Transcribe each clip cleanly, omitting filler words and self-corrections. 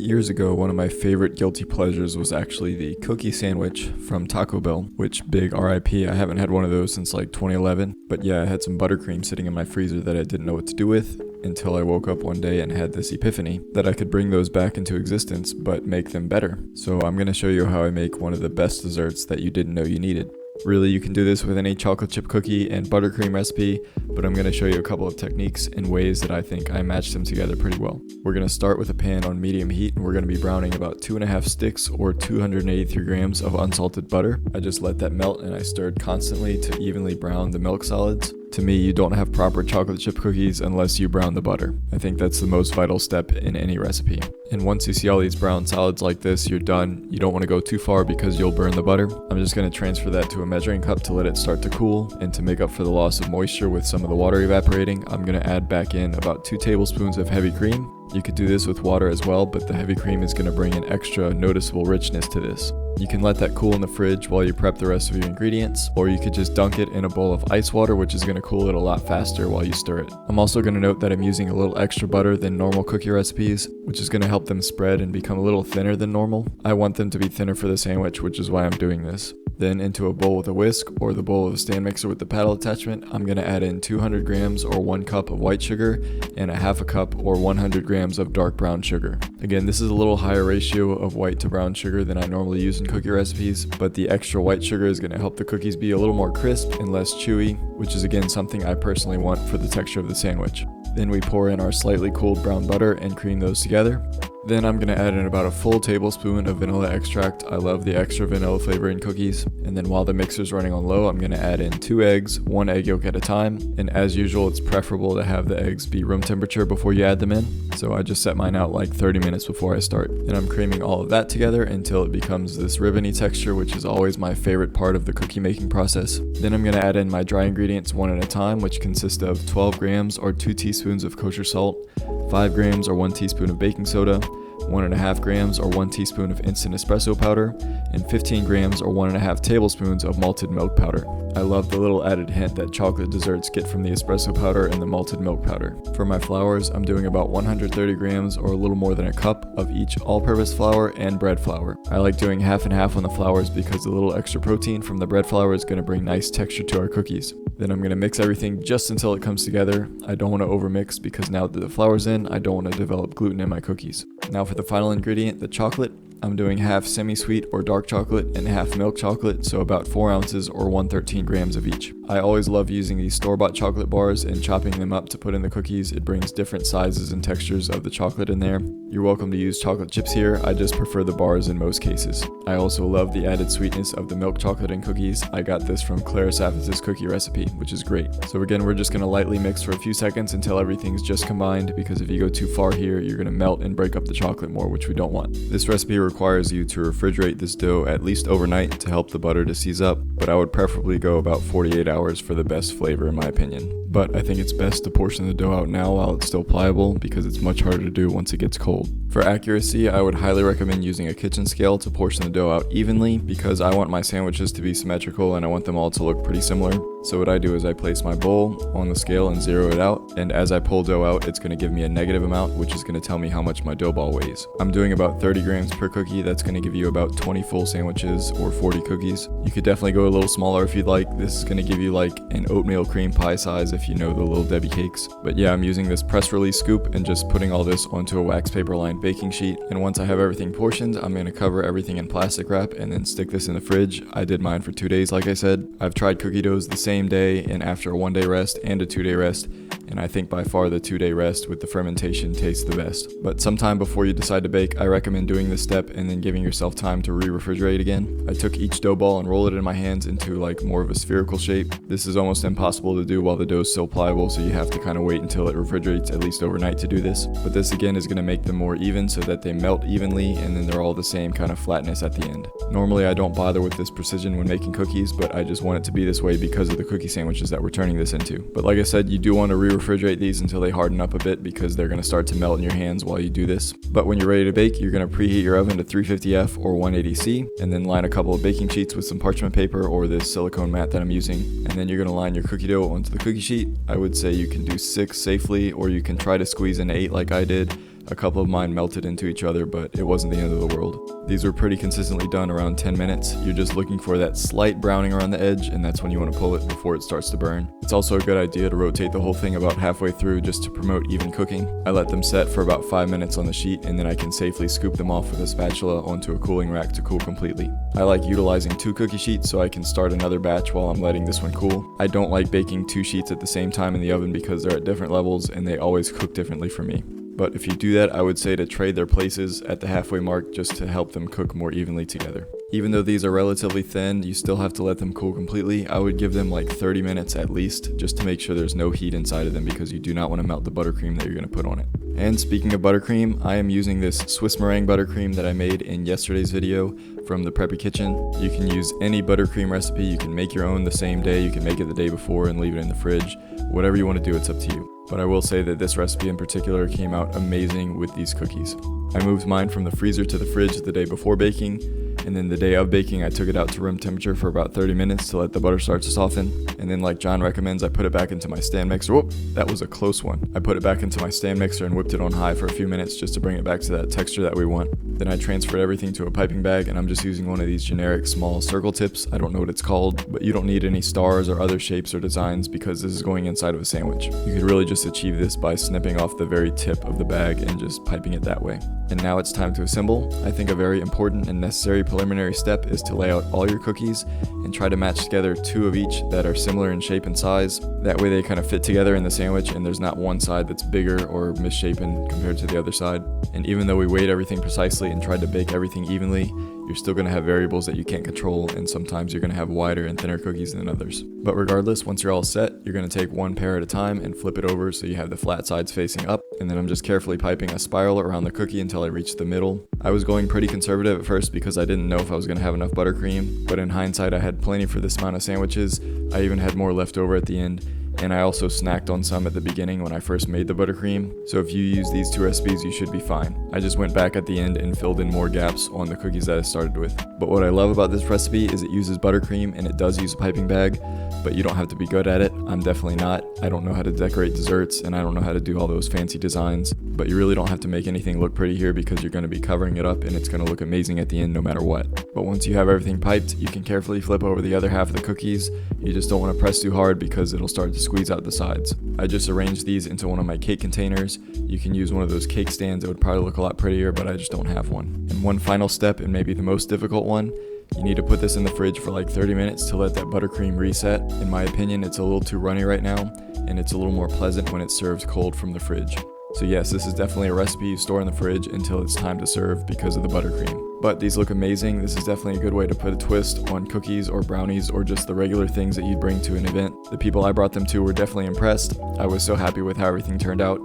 Years ago, one of my favorite guilty pleasures was actually the cookie sandwich from Taco Bell, which big RIP, I haven't had one of those since like 2011. But yeah, I had some buttercream sitting in my freezer that I didn't know what to do with until I woke up one day and had this epiphany that I could bring those back into existence but make them better. So I'm going to show you how I make one of the best desserts that you didn't know you needed. Really, you can do this with any chocolate chip cookie and buttercream recipe, but I'm going to show you a couple of techniques and ways that I think I match them together pretty well. We're going to start with a pan on medium heat, and we're going to be browning about 2.5 sticks or 283 grams of unsalted butter. I just let that melt and I stirred constantly to evenly brown the milk solids. To me, you don't have proper chocolate chip cookies unless you brown the butter. I think that's the most vital step in any recipe. And once you see all these brown solids like this, you're done. You don't want to go too far because you'll burn the butter. I'm just going to transfer that to a measuring cup to let it start to cool, and to make up for the loss of moisture with some of the water evaporating, I'm going to add back in about 2 tablespoons of heavy cream. You could do this with water as well, but the heavy cream is going to bring an extra noticeable richness to this. You can let that cool in the fridge while you prep the rest of your ingredients, or you could just dunk it in a bowl of ice water, which is going to cool it a lot faster while you stir it. I'm also going to note that I'm using a little extra butter than normal cookie recipes, which is going to help them spread and become a little thinner than normal. I want them to be thinner for the sandwich, which is why I'm doing this. Then into a bowl with a whisk or the bowl of a stand mixer with the paddle attachment, I'm going to add in 200 grams or 1 cup of white sugar and a half a cup or 100 grams of dark brown sugar. Again, this is a little higher ratio of white to brown sugar than I normally use in cookie recipes, but the extra white sugar is going to help the cookies be a little more crisp and less chewy, which is again something I personally want for the texture of the sandwich. Then we pour in our slightly cooled brown butter and cream those together. Then I'm going to add in about a full tablespoon of vanilla extract. I love the extra vanilla flavor in cookies. And then while the mixer's running on low, I'm going to add in 2 eggs, 1 egg yolk at a time. And as usual, it's preferable to have the eggs be room temperature before you add them in. So I just set mine out like 30 minutes before I start. And I'm creaming all of that together until it becomes this ribbony texture, which is always my favorite part of the cookie making process. Then I'm going to add in my dry ingredients one at a time, which consist of 12 grams or 2 teaspoons of kosher salt, 5 grams or 1 teaspoon of baking soda, 1.5 grams or 1 teaspoon of instant espresso powder, and 15 grams or 1.5 tablespoons of malted milk powder. I love the little added hint that chocolate desserts get from the espresso powder and the malted milk powder. For my flours, I'm doing about 130 grams or a little more than a cup of each all-purpose flour and bread flour. I like doing half and half on the flours because the little extra protein from the bread flour is going to bring nice texture to our cookies. Then I'm going to mix everything just until it comes together. I don't want to overmix because now that the flour's in, I don't want to develop gluten in my cookies. Now for the final ingredient, the chocolate. I'm doing half semisweet or dark chocolate and half milk chocolate, so about 4 ounces or 113 grams of each. I always love using these store-bought chocolate bars and chopping them up to put in the cookies. It brings different sizes and textures of the chocolate in there. You're welcome to use chocolate chips here, I just prefer the bars in most cases. I also love the added sweetness of the milk chocolate in cookies. I got this from Clara Safitz's cookie recipe, which is great. So again, we're just going to lightly mix for a few seconds until everything's just combined, because if you go too far here, you're going to melt and break up the chocolate more, which we don't want. This recipe requires you to refrigerate this dough at least overnight to help the butter to seize up, but I would preferably go about 48 hours for the best flavor in my opinion. But I think it's best to portion the dough out now while it's still pliable, because it's much harder to do once it gets cold. For accuracy, I would highly recommend using a kitchen scale to portion the dough out evenly, because I want my sandwiches to be symmetrical and I want them all to look pretty similar. So what I do is I place my bowl on the scale and zero it out, and as I pull dough out, it's going to give me a negative amount, which is going to tell me how much my dough ball weighs. I'm doing about 30 grams per cookie. That's going to give you about 20 full sandwiches or 40 cookies. You could definitely go a little smaller if you'd like. This is going to give you like an oatmeal cream pie size if you know the Little Debbie cakes. But yeah, I'm using this press release scoop and just putting all this onto a wax paper lined baking sheet. And once I have everything portioned, I'm going to cover everything in plastic wrap and then stick this in the fridge. I did mine for 2 days, like I said. I've tried cookie doughs the same day and after a 1-day rest and a 2-day rest, and I think by far the 2-day rest with the fermentation tastes the best. But sometime before you decide to bake, I recommend doing this step and then giving yourself time to re-refrigerate again. I took each dough ball and rolled it in my hands into like more of a spherical shape. This is almost impossible to do while the dough is still pliable, so you have to kind of wait until it refrigerates at least overnight to do this. But this again is going to make them more even so that they melt evenly and then they're all the same kind of flatness at the end. Normally I don't bother with this precision when making cookies, but I just want it to be this way because of the cookie sandwiches that we're turning this into. But like I said, you do want to re-refrigerate these until they harden up a bit, because they're going to start to melt in your hands while you do this. But when you're ready to bake, you're going to preheat your oven to 350F or 180C, and then line a couple of baking sheets with some parchment paper or this silicone mat that I'm using, and then you're going to line your cookie dough onto the cookie sheet. I would say you can do 6 safely, or you can try to squeeze into 8 like I did. A couple of mine melted into each other, but it wasn't the end of the world. These were pretty consistently done around 10 minutes. You're just looking for that slight browning around the edge, and that's when you want to pull it before it starts to burn. It's also a good idea to rotate the whole thing about halfway through just to promote even cooking. I let them set for about 5 minutes on the sheet, and then I can safely scoop them off with a spatula onto a cooling rack to cool completely. I like utilizing 2 cookie sheets so I can start another batch while I'm letting this one cool. I don't like baking 2 sheets at the same time in the oven because they're at different levels and they always cook differently for me. But if you do that, I would say to trade their places at the halfway mark just to help them cook more evenly together. Even though these are relatively thin, you still have to let them cool completely. I would give them like 30 minutes at least, just to make sure there's no heat inside of them because you do not want to melt the buttercream that you're going to put on it. And speaking of buttercream, I am using this Swiss meringue buttercream that I made in yesterday's video from the Preppy Kitchen. You can use any buttercream recipe, you can make your own the same day, you can make it the day before and leave it in the fridge. Whatever you want to do, it's up to you. But I will say that this recipe in particular came out amazing with these cookies. I moved mine from the freezer to the fridge the day before baking, and then the day of baking I took it out to room temperature for about 30 minutes to let the butter start to soften, and then like John recommends I put it back into my stand mixer. Whoop, that was a close one. I put it back into my stand mixer and whipped it on high for a few minutes just to bring it back to that texture that we want. Then I transferred everything to a piping bag, and I'm just using one of these generic small circle tips. I don't know what it's called, but you don't need any stars or other shapes or designs because this is going inside of a sandwich. You could really just achieve this by snipping off the very tip of the bag and just piping it that way. And now it's time to assemble. I think a very important and necessary preliminary step is to lay out all your cookies and try to match together 2 of each that are similar in shape and size. That way they kind of fit together in the sandwich and there's not one side that's bigger or misshapen compared to the other side. And even though we weighed everything precisely and tried to bake everything evenly, you're still going to have variables that you can't control, and sometimes you're going to have wider and thinner cookies than others. But regardless, once you're all set, you're going to take one pair at a time and flip it over so you have the flat sides facing up, and then I'm just carefully piping a spiral around the cookie until I reach the middle. I was going pretty conservative at first because I didn't know if I was going to have enough buttercream, but in hindsight I had plenty for this amount of sandwiches. I even had more left over at the end. And I also snacked on some at the beginning when I first made the buttercream, so if you use these 2 recipes you should be fine. I just went back at the end and filled in more gaps on the cookies that I started with. But what I love about this recipe is it uses buttercream and it does use a piping bag, but you don't have to be good at it. I'm definitely not. I don't know how to decorate desserts and I don't know how to do all those fancy designs, but you really don't have to make anything look pretty here because you're going to be covering it up and it's going to look amazing at the end no matter what. But once you have everything piped, you can carefully flip over the other half of the cookies. You just don't want to press too hard because it'll start to squeeze out the sides. I just arranged these into one of my cake containers. You can use one of those cake stands. It would probably look a lot prettier, but I just don't have one. And one final step, and maybe the most difficult one, you need to put this in the fridge for like 30 minutes to let that buttercream reset. In my opinion, it's a little too runny right now, and it's a little more pleasant when it's served cold from the fridge. So yes, this is definitely a recipe you store in the fridge until it's time to serve because of the buttercream. But these look amazing. This is definitely a good way to put a twist on cookies or brownies or just the regular things that you'd bring to an event. The people I brought them to were definitely impressed. I was so happy with how everything turned out.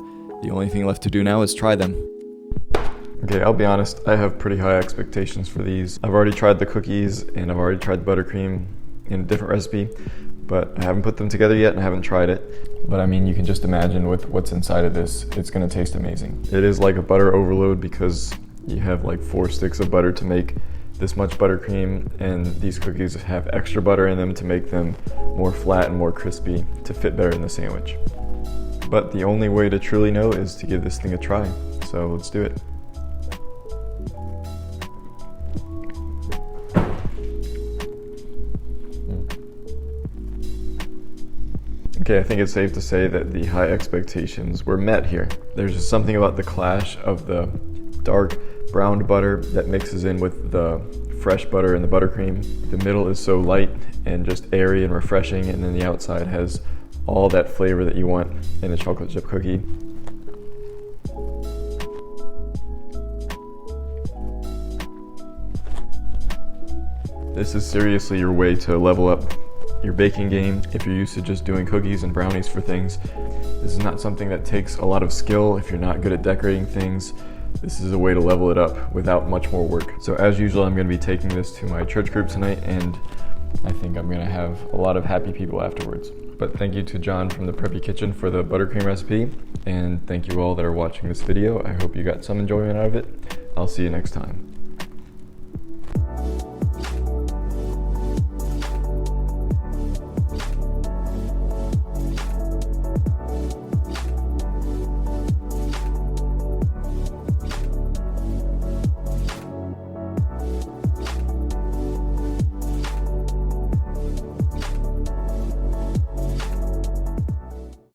The only thing left to do now is try them. Okay, I'll be honest, I have pretty high expectations for these. I've already tried the cookies and I've already tried the buttercream in a different recipe, but I haven't put them together yet and I haven't tried it. But I mean, you can just imagine with what's inside of this, it's gonna taste amazing. It is like a butter overload because you have like 4 sticks of butter to make this much buttercream, and these cookies have extra butter in them to make them more flat and more crispy to fit better in the sandwich. But the only way to truly know is to give this thing a try. So let's do it. Okay, I think it's safe to say that the high expectations were met here. There's just something about the clash of the dark browned butter that mixes in with the fresh butter and the buttercream. The middle is so light and just airy and refreshing, and then the outside has all that flavor that you want in a chocolate chip cookie. This is seriously your way to level up your baking game if you're used to just doing cookies and brownies for things. This is not something that takes a lot of skill if you're not good at decorating things. This is a way to level it up without much more work. So as usual, I'm going to be taking this to my church group tonight, and I think I'm going to have a lot of happy people afterwards. But thank you to John from the Preppy Kitchen for the buttercream recipe, and thank you all that are watching this video. I hope you got some enjoyment out of it. I'll see you next time.